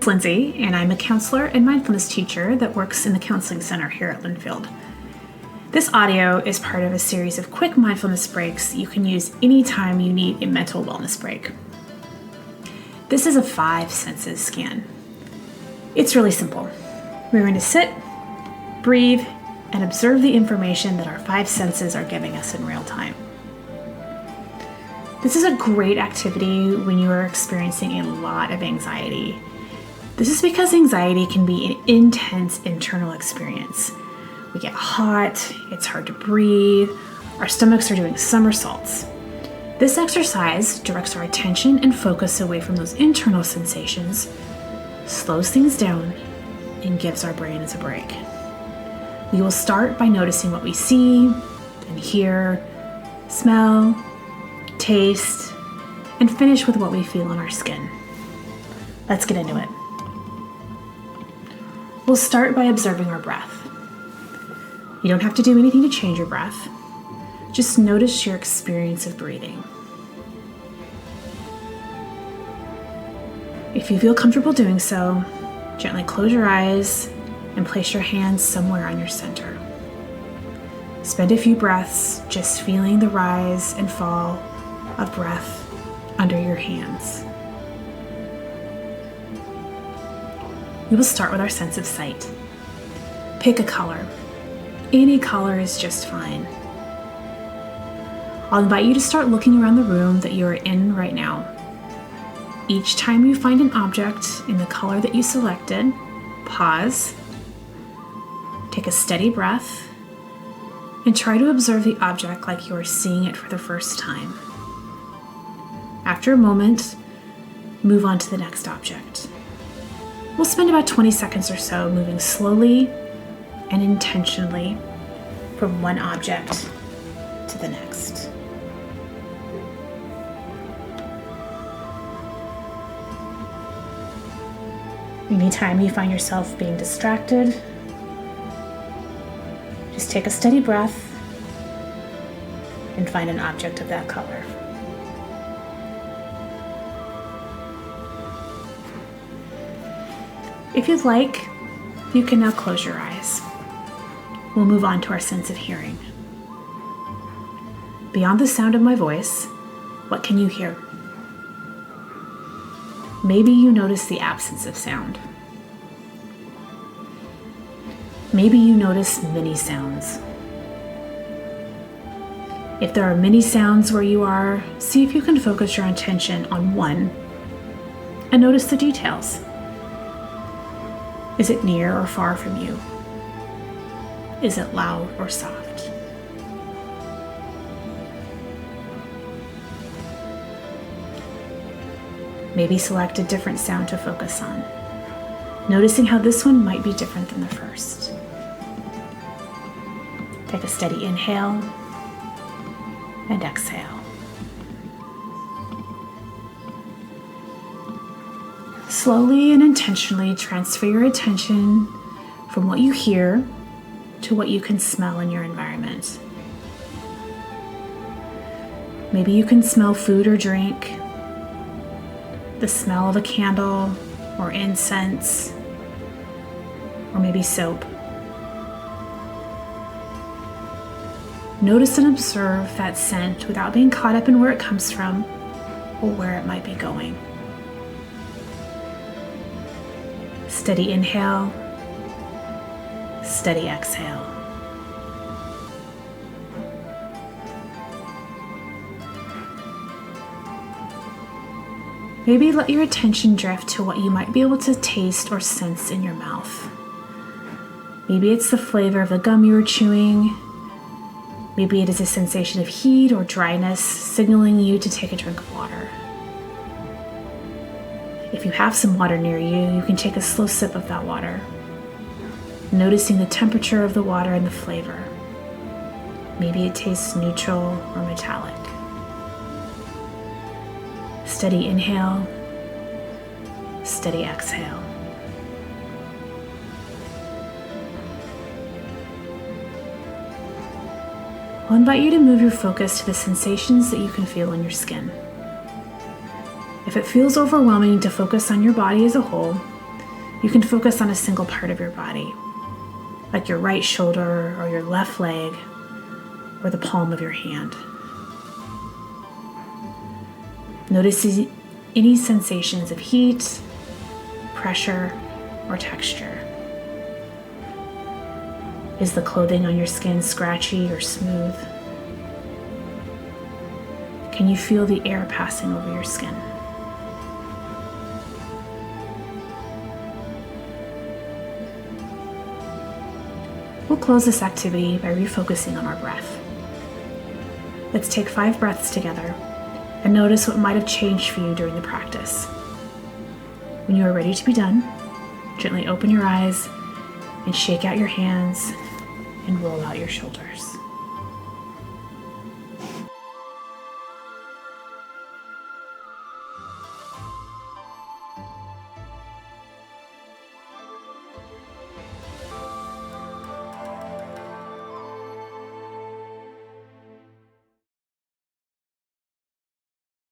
Lindsay, and I'm a counselor and mindfulness teacher that works in the counseling center here at Linfield. This audio is part of a series of quick mindfulness breaks you can use anytime you need a mental wellness break. This is a 5 senses scan. It's really simple. We're going to sit, breathe, and observe the information that our 5 senses are giving us in real time. This is a great activity when you are experiencing a lot of anxiety. This is because anxiety can be an intense internal experience. We get hot, it's hard to breathe, our stomachs are doing somersaults. This exercise directs our attention and focus away from those internal sensations, slows things down, and gives our brains a break. We will start by noticing what we see and hear, smell, taste, and finish with what we feel on our skin. Let's get into it. We'll start by observing our breath. You don't have to do anything to change your breath. Just notice your experience of breathing. If you feel comfortable doing so, gently close your eyes and place your hands somewhere on your center. Spend a few breaths just feeling the rise and fall of breath under your hands. We will start with our sense of sight. Pick a color. Any color is just fine. I'll invite you to start looking around the room that you are in right now. Each time you find an object in the color that you selected, pause, take a steady breath, and try to observe the object like you are seeing it for the first time. After a moment, move on to the next object. We'll spend about 20 seconds or so moving slowly and intentionally from one object to the next. Anytime you find yourself being distracted, just take a steady breath and find an object of that color. If you'd like, you can now close your eyes. We'll move on to our sense of hearing. Beyond the sound of my voice, what can you hear? Maybe you notice the absence of sound. Maybe you notice many sounds. If there are many sounds where you are, see if you can focus your attention on one and notice the details. Is it near or far from you? Is it loud or soft? Maybe select a different sound to focus on, noticing how this one might be different than the first. Take a steady inhale and exhale. Slowly and intentionally transfer your attention from what you hear to what you can smell in your environment. Maybe you can smell food or drink, the smell of a candle or incense, or maybe soap. Notice and observe that scent without being caught up in where it comes from or where it might be going. Steady inhale, steady exhale. Maybe let your attention drift to what you might be able to taste or sense in your mouth. Maybe it's the flavor of the gum you are chewing. Maybe it is a sensation of heat or dryness signaling you to take a drink of water. If you have some water near you, you can take a slow sip of that water, noticing the temperature of the water and the flavor. Maybe it tastes neutral or metallic. Steady inhale, steady exhale. I'll invite you to move your focus to the sensations that you can feel on your skin. If it feels overwhelming to focus on your body as a whole, You can focus on a single part of your body, like your right shoulder or your left leg or the palm of your hand. Notice any sensations of heat, pressure, or texture. Is the clothing on your skin scratchy or smooth? Can you feel the air passing over your skin? We'll close this activity by refocusing on our breath. Let's take 5 breaths together and notice what might have changed for you during the practice. When you are ready to be done, gently open your eyes and shake out your hands and roll out your shoulders.